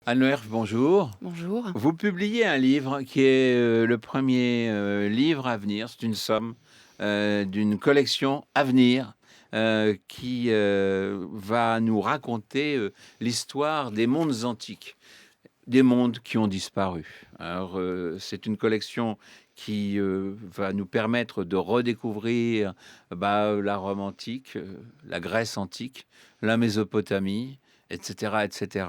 Anne Le Herff, bonjour. Bonjour. Vous publiez un livre qui est le premier livre à venir. C'est une somme d'une collection à venir qui va nous raconter l'histoire des mondes antiques, des mondes qui ont disparu. Alors, c'est une collection qui va nous permettre de redécouvrir la Rome antique, la Grèce antique, la Mésopotamie, etc.,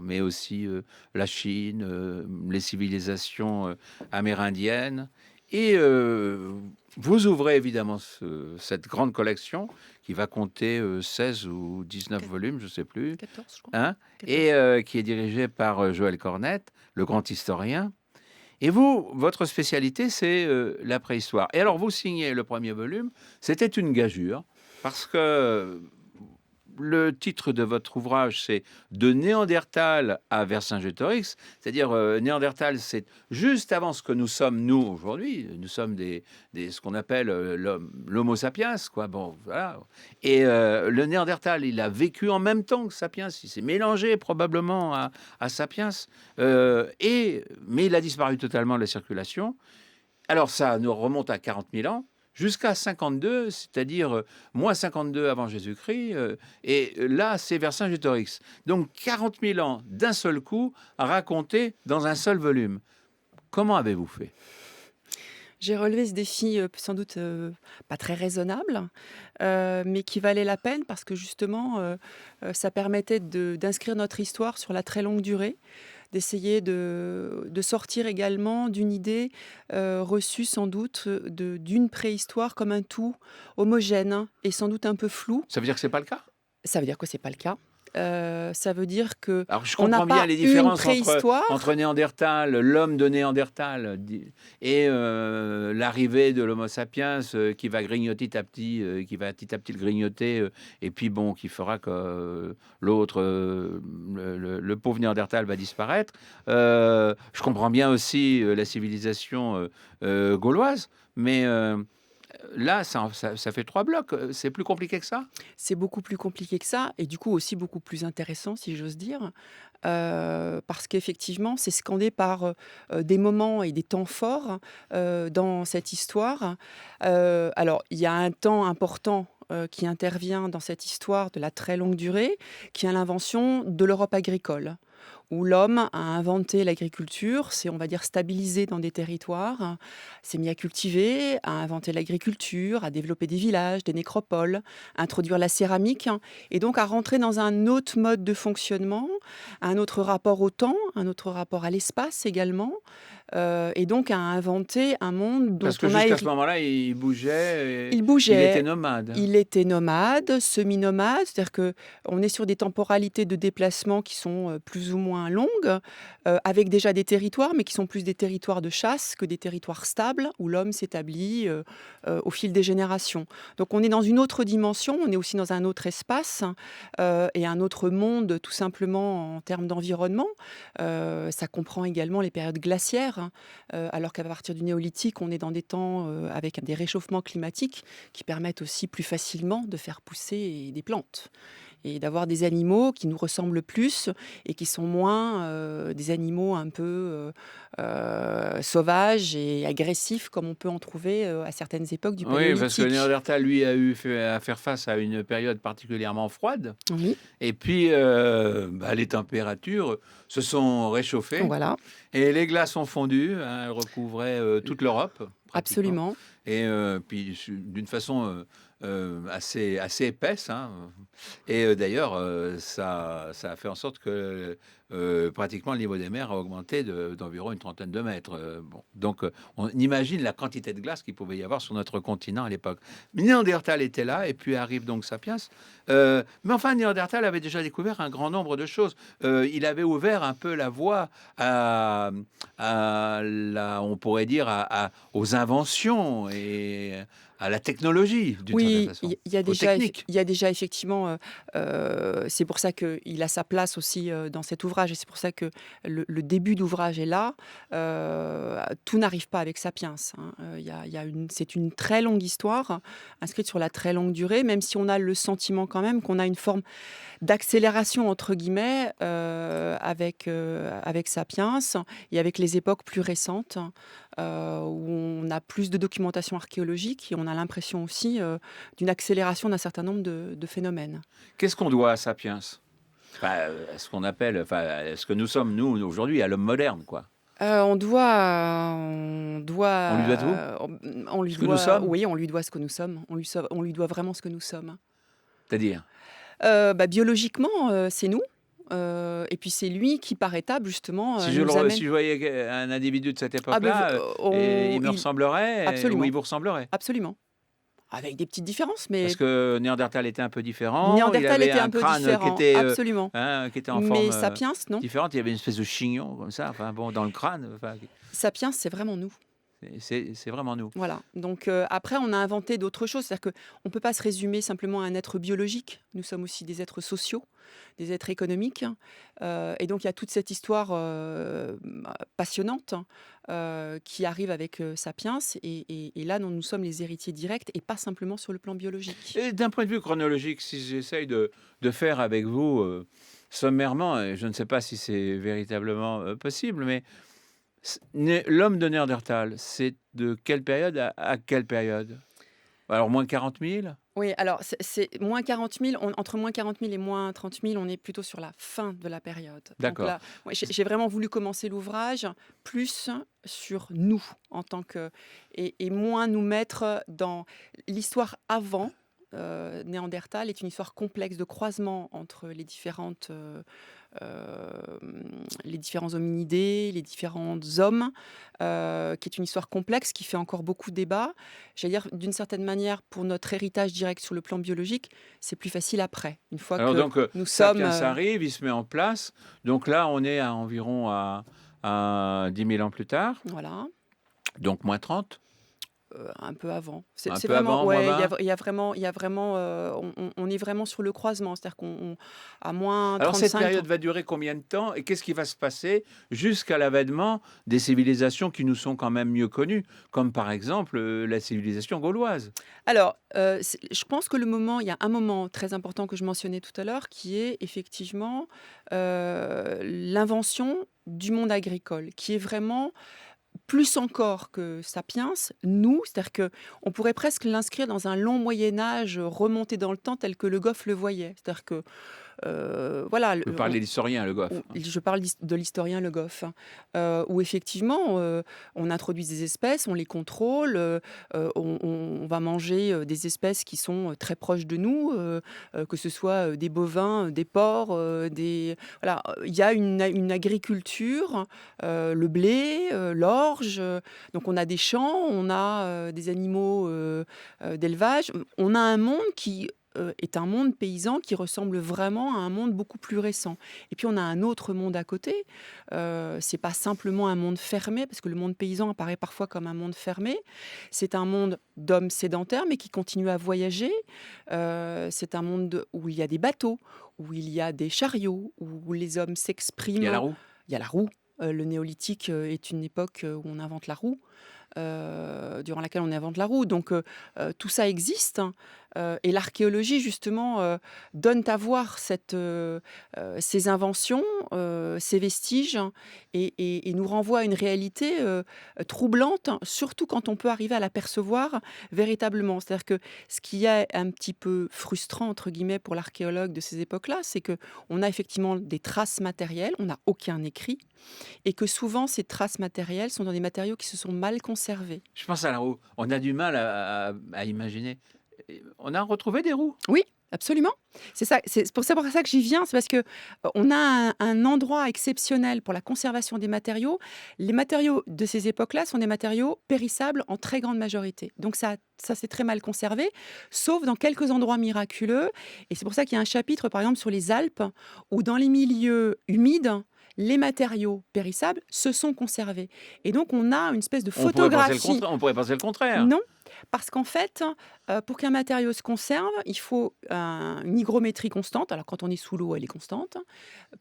mais aussi la Chine, les civilisations amérindiennes. Et vous ouvrez évidemment cette grande collection qui va compter 16 ou 19 Quat- volumes, je ne sais plus, 14, je crois. hein, 14. et qui est dirigé par Joël Cornette, le grand historien. Et vous, votre spécialité, c'est la préhistoire. Et alors, vous signez le premier volume, c'était une gageure, parce que le titre de votre ouvrage, c'est De Néandertal à Vercingétorix, c'est-à-dire Néandertal, c'est juste avant ce que nous sommes, nous, aujourd'hui. Nous sommes ce qu'on appelle l'Homo sapiens, quoi. Bon, voilà. Et le Néandertal, il a vécu en même temps que Sapiens, il s'est mélangé probablement à Sapiens, mais il a disparu totalement de la circulation. Alors ça nous remonte à 40 000 ans, jusqu'à 52, c'est-à-dire moins 52 avant Jésus-Christ, et là c'est Vercingétorix. Donc 40 000 ans d'un seul coup, racontés dans un seul volume. Comment avez-vous fait? J'ai relevé ce défi, sans doute, pas très raisonnable, mais qui valait la peine parce que justement, ça permettait d'inscrire notre histoire sur la très longue durée, d'essayer de sortir également d'une idée, reçue sans doute, d'une préhistoire comme un tout homogène, hein, et sans doute un peu flou. Ça veut dire que c'est pas le cas? Ça veut dire que c'est pas le cas. Ça veut dire que Alors je on n'a comprends bien pas les une différences entre préhistoire. Néandertal, l'homme de Néandertal, et l'arrivée de l'Homo sapiens qui va grignoter petit à petit, qui va petit à petit le grignoter, et puis bon, qui fera que l'autre, le pauvre Néandertal va disparaître. Je comprends bien aussi la civilisation gauloise, mais là, ça fait trois blocs. C'est plus compliqué que ça? C'est beaucoup plus compliqué que ça et du coup aussi beaucoup plus intéressant si j'ose dire, parce qu'effectivement c'est scandé par, des moments et des temps forts, dans cette histoire. Alors il y a un temps important, qui intervient dans cette histoire de la très longue durée, qui est l'invention de l'Europe agricole, où l'homme a inventé l'agriculture, s'est, on va dire, stabilisé dans des territoires, s'est mis à cultiver, à inventer l'agriculture, à développer des villages, des nécropoles, introduire la céramique, hein, et donc à rentrer dans un autre mode de fonctionnement, un autre rapport au temps, un autre rapport à l'espace également, et donc à inventer un monde dont Parce que on a jusqu'à ce hérité. moment-là, il bougeait et Il il était bougeait, nomade. il était nomade, semi-nomade, c'est-à-dire que on est sur des temporalités de déplacement qui sont, plus ou moins longues, avec déjà des territoires, mais qui sont plus des territoires de chasse que des territoires stables où l'homme s'établit, au fil des générations. Donc on est dans une autre dimension, on est aussi dans un autre espace, et un autre monde tout simplement en termes d'environnement. Ça comprend également les périodes glaciaires, hein, alors qu'à partir du néolithique, on est dans des temps, avec des réchauffements climatiques qui permettent aussi plus facilement de faire pousser des plantes et d'avoir des animaux qui nous ressemblent plus et qui sont moins, des animaux un peu, sauvages et agressifs comme on peut en trouver, à certaines époques du Oui, parce que paléolithique. Néandertal, lui, a eu à faire face à une période particulièrement froide. Oui, Et puis, les températures se sont réchauffées voilà, et les glaces ont fondu, hein, elles recouvraient toute l'Europe, pratiquement. absolument. Et puis, d'une façon assez épaisse, hein. Et d'ailleurs, ça a fait en sorte que pratiquement le niveau des mers a augmenté d'environ une trentaine de mètres. Bon. Donc, on imagine la quantité de glace qu'il pouvait y avoir sur notre continent à l'époque. Néandertal était là, et puis arrive donc Sapiens. Mais enfin, Néandertal avait déjà découvert un grand nombre de choses. Il avait ouvert un peu la voie on pourrait dire, aux inventions et à la technologie, d'une certaine Oui, façon, il y a aux déjà techniques. effectivement, c'est pour ça qu'il a sa place aussi, dans cet ouvrage. l'ouvrage, et c'est pour ça que le début d'ouvrage est là, tout n'arrive pas avec Sapiens, hein. C'est une très longue histoire, inscrite sur la très longue durée, même si on a le sentiment quand même qu'on a une forme d'accélération entre guillemets avec Sapiens et avec les époques plus récentes où on a plus de documentation archéologique et on a l'impression aussi d'une accélération d'un certain nombre de phénomènes. Qu'est-ce qu'on doit à Sapiens? Enfin, ce qu'on appelle, enfin, ce que nous sommes, nous, aujourd'hui, à l'homme moderne, quoi. On On lui doit tout? on lui Ce que nous doit, sommes? oui, on lui doit ce que nous sommes. On lui doit vraiment ce que nous sommes. C'est-à-dire? Biologiquement, c'est nous. Et puis c'est lui qui, par étapes, justement, nous Si amène. je voyais un individu de cette Ah ben, époque-là, et il me ressemblerait, ou absolument, il vous ressemblerait? absolument. Avec des petites différences, Parce mais que Néandertal était un peu différent, il Néandertal avait était un un peu crâne différent, absolument. qui était en Mais forme Sapiens, non. différente, il y avait une espèce de chignon comme ça, enfin bon, dans le crâne, enfin, Sapiens, c'est vraiment nous. c'est vraiment nous. Voilà. Donc après, on a inventé d'autres choses. C'est-à-dire qu'on ne peut pas se résumer simplement à un être biologique. Nous sommes aussi des êtres sociaux, des êtres économiques. Et donc, il y a toute cette histoire passionnante qui arrive avec Sapiens. Et là, nous sommes les héritiers directs et pas simplement sur le plan biologique. Et d'un point de vue chronologique, si j'essaye de faire avec vous sommairement, et je ne sais pas si c'est véritablement possible, mais l'homme de Néandertal, c'est de quelle période à quelle période? Alors, moins 40 000? Oui, alors c'est moins 40 000, entre moins 40 000 et moins 30 000, on est plutôt sur la fin de la période. Donc D'accord. là, ouais, j'ai vraiment voulu commencer l'ouvrage plus sur nous en tant que... et moins nous mettre dans l'histoire avant. Néandertal est une histoire complexe de croisement entre les différents hominidés, les différents hommes, qui est une histoire complexe qui fait encore beaucoup de débats. J'allais dire, d'une certaine manière, pour notre héritage direct sur le plan biologique, c'est plus facile après, une fois Alors que donc, nous sommes... Sapiens arrive, il se met en place. Donc là, on est à environ à 10 000 ans plus tard, voilà. donc moins 30, Un peu avant. un C'est peu vraiment, avant, moins ouais, 20. il y a vraiment, on est vraiment sur le croisement, c'est-à-dire à moins Alors cette 35, période va durer combien de temps et qu'est-ce qui va se passer jusqu'à l'avènement des civilisations qui nous sont quand même mieux connues, comme par exemple la civilisation gauloise? Alors, je pense que il y a un moment très important que je mentionnais tout à l'heure, qui est effectivement l'invention du monde agricole, qui est vraiment plus encore que Sapiens, nous, c'est-à-dire que on pourrait presque l'inscrire dans un long Moyen Âge remonté dans le temps tel que Le Goff le voyait. C'est-à-dire que voilà, Vous parlez d'historien, Le Goff. je parle de l'historien Le Goff, hein, où effectivement, on introduit des espèces, on les contrôle, on va manger des espèces qui sont très proches de nous, que ce soit des bovins, des porcs, voilà, il y a une agriculture, le blé, l'orge, donc on a des champs, on a des animaux d'élevage, on a un monde qui est un monde paysan qui ressemble vraiment à un monde beaucoup plus récent. Et puis on a un autre monde à côté. C'est pas simplement un monde fermé, parce que le monde paysan apparaît parfois comme un monde fermé. C'est un monde d'hommes sédentaires, mais qui continuent à voyager. C'est un monde où il y a des bateaux, où il y a des chariots, où les hommes Il y a la s'expriment. roue. Il y a la roue. Le néolithique est une époque où on invente la roue. Durant laquelle on invente la roue. Donc tout ça existe, hein. Et l'archéologie, justement, donne à voir ces inventions, ces vestiges, hein, et nous renvoie à une réalité troublante, hein, surtout quand on peut arriver à l'apercevoir véritablement. C'est-à-dire que ce qui est un petit peu frustrant, entre guillemets, pour l'archéologue de ces époques-là, c'est qu'on a effectivement des traces matérielles, on n'a aucun écrit, et que souvent ces traces matérielles sont dans des matériaux qui se sont mal conservés. Je pense à la roue. On a du mal à imaginer. On a retrouvé des roues. Oui, absolument. C'est ça. C'est pour ça que j'y viens. C'est parce que on a un endroit exceptionnel pour la conservation des matériaux. Les matériaux de ces époques-là sont des matériaux périssables en très grande majorité. Donc ça c'est très mal conservé, sauf dans quelques endroits miraculeux. Et c'est pour ça qu'il y a un chapitre, par exemple, sur les Alpes, où dans les milieux humides, les matériaux périssables se sont conservés. Et donc on a une espèce de On pourrait penser le photographie. contraire. On pourrait penser le contraire. Non, Parce qu'en fait, pour qu'un matériau se conserve, il faut une hygrométrie constante. Alors quand on est sous l'eau, elle est constante.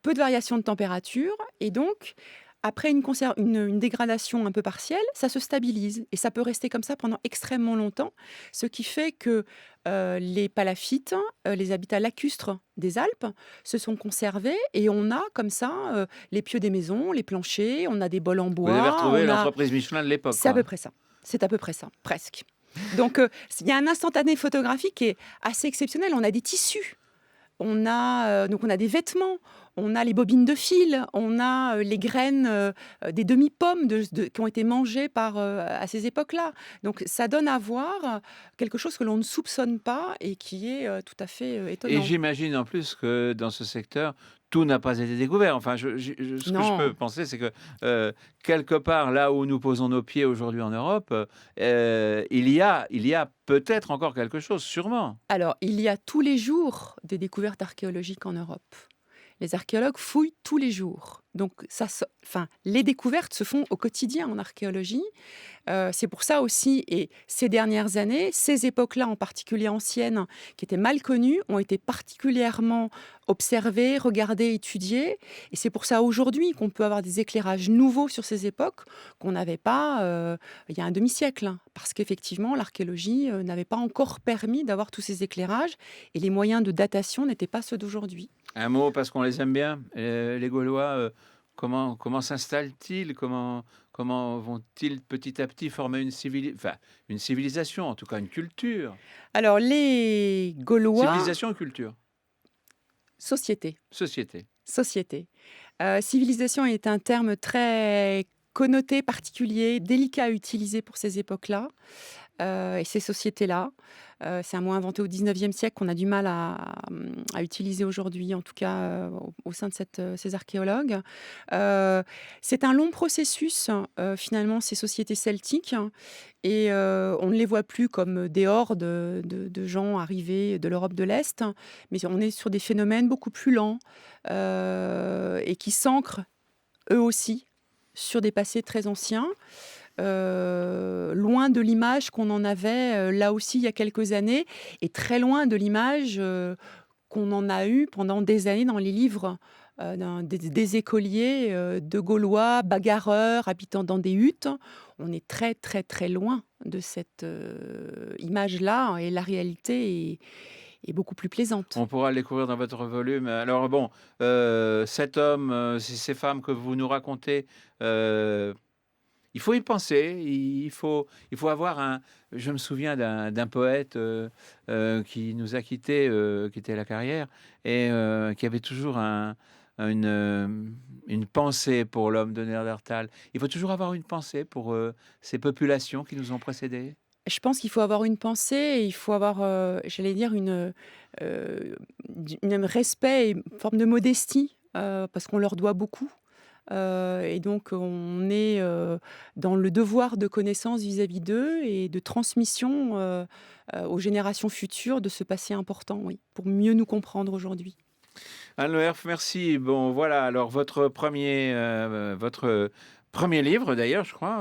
Peu de variation de température et donc après une dégradation un peu partielle, ça se stabilise et ça peut rester comme ça pendant extrêmement longtemps. Ce qui fait que, les palafites, les habitats lacustres des Alpes se sont conservés et on a comme ça, les pieux des maisons, les planchers, on a des bols en Vous avez bois, retrouvé on a l'entreprise Michelin de l'époque, c'est à peu quoi. près ça. C'est à peu près ça, presque. Donc, il y a un instantané photographique qui est assez exceptionnel. On a des tissus, donc on a des vêtements, on a les bobines de fil, on a les graines des demi-pommes qui ont été mangées à ces époques-là. Donc ça donne à voir quelque chose que l'on ne soupçonne pas et qui est tout à fait Et étonnant. j'imagine en plus que dans ce secteur, tout n'a pas été découvert. Enfin, ce que je peux Non. penser, c'est que quelque part, là où nous posons nos pieds aujourd'hui en Europe, il y a peut-être encore quelque chose, sûrement. Alors, il y a tous les jours des découvertes archéologiques en Europe. Les archéologues fouillent tous les jours. Donc, les découvertes se font au quotidien en archéologie. C'est pour ça aussi, et ces dernières années, ces époques-là, en particulier anciennes, qui étaient mal connues, ont été particulièrement observées, regardées, étudiées. Et c'est pour ça aujourd'hui qu'on peut avoir des éclairages nouveaux sur ces époques qu'on n'avait pas il y a un demi-siècle, hein. Parce qu'effectivement, l'archéologie n'avait pas encore permis d'avoir tous ces éclairages et les moyens de datation n'étaient pas ceux d'aujourd'hui. Un mot parce qu'on les aime bien, les Gaulois. Comment s'installent-ils? Comment vont-ils petit à petit former une civilisation, en tout cas une culture? Alors, les Gaulois, Civilisation ou culture? société. Société. Société. Civilisation est un terme très connoté, particulier, délicat à utiliser pour ces époques-là, et ces sociétés-là. C'est un mot inventé au 19e siècle qu'on a du mal à utiliser aujourd'hui, en tout cas, au sein de ces archéologues. C'est un long processus, finalement, ces sociétés celtiques et on ne les voit plus comme des hordes de gens arrivés de l'Europe de l'Est, mais on est sur des phénomènes beaucoup plus lents, et qui s'ancrent eux aussi sur des passés très anciens, loin de l'image qu'on en avait là aussi il y a quelques années, et très loin de l'image qu'on en a eue pendant des années dans les livres des écoliers de Gaulois, bagarreurs, habitant dans des huttes. On est très très très loin de cette image-là et la réalité est beaucoup plus plaisante. On pourra le découvrir dans votre volume. Alors bon, cet homme, ces femmes que vous nous racontez, heu, il faut y penser. Il faut avoir un je me souviens d'un poète, qui nous a quittés, qui était à la Carrière et qui avait toujours une pensée pour l'homme de Néandertal. Il faut toujours avoir une pensée pour, ces populations qui nous ont précédés. Je pense qu'il faut avoir une pensée et il faut avoir, j'allais dire, un respect et une forme de modestie, parce qu'on leur doit beaucoup. Et donc on est dans le devoir de connaissance vis-à-vis d'eux et de transmission aux générations futures de ce passé important, oui, pour mieux nous comprendre aujourd'hui. Anne Le Herff, merci. Bon, voilà, alors votre premier livre d'ailleurs, je crois,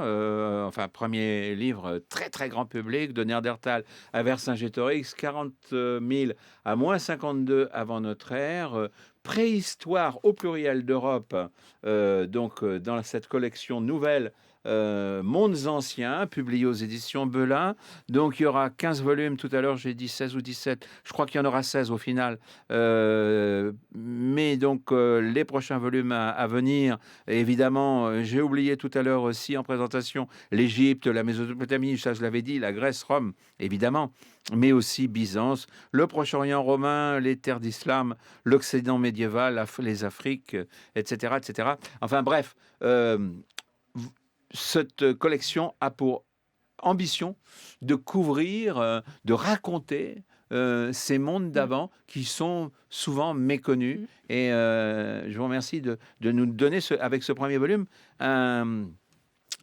enfin premier livre très, très grand public de Néandertal à Vercingétorix, 40 000 à -52 avant notre ère, préhistoire au pluriel d'Europe, donc dans cette collection nouvelle, Mondes anciens, publiée aux éditions Belin. Donc il y aura 15 volumes, tout à l'heure j'ai dit 16 ou 17, je crois qu'il y en aura 16 au final. Mais donc les prochains volumes à venir, évidemment, j'ai oublié tout à l'heure aussi en présentation l'Égypte, la Mésopotamie, ça je l'avais dit, la Grèce, Rome, évidemment, mais aussi Byzance, le Proche-Orient romain, les terres d'islam, l'Occident médiéval, les Afriques, etc., etc. Enfin bref, v- cette collection a pour ambition de couvrir, de raconter ces mondes Mmh. d'avant qui sont souvent méconnus. Mmh. Et je vous remercie de nous donner, avec ce premier volume, un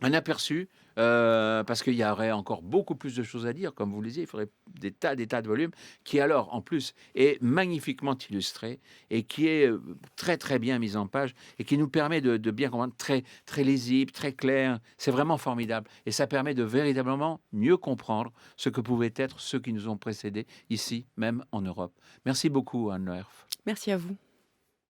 aperçu parce qu'il y aurait encore beaucoup plus de choses à dire, comme vous le disiez, il faudrait des tas de volumes, qui alors, en plus, est magnifiquement illustré et qui est très, très bien mis en page et qui nous permet de bien comprendre, très, très lisible, très clair. C'est vraiment formidable. Et ça permet de véritablement mieux comprendre ce que pouvaient être ceux qui nous ont précédés, ici, même en Europe. Merci beaucoup, Anne Lerf. Merci à vous.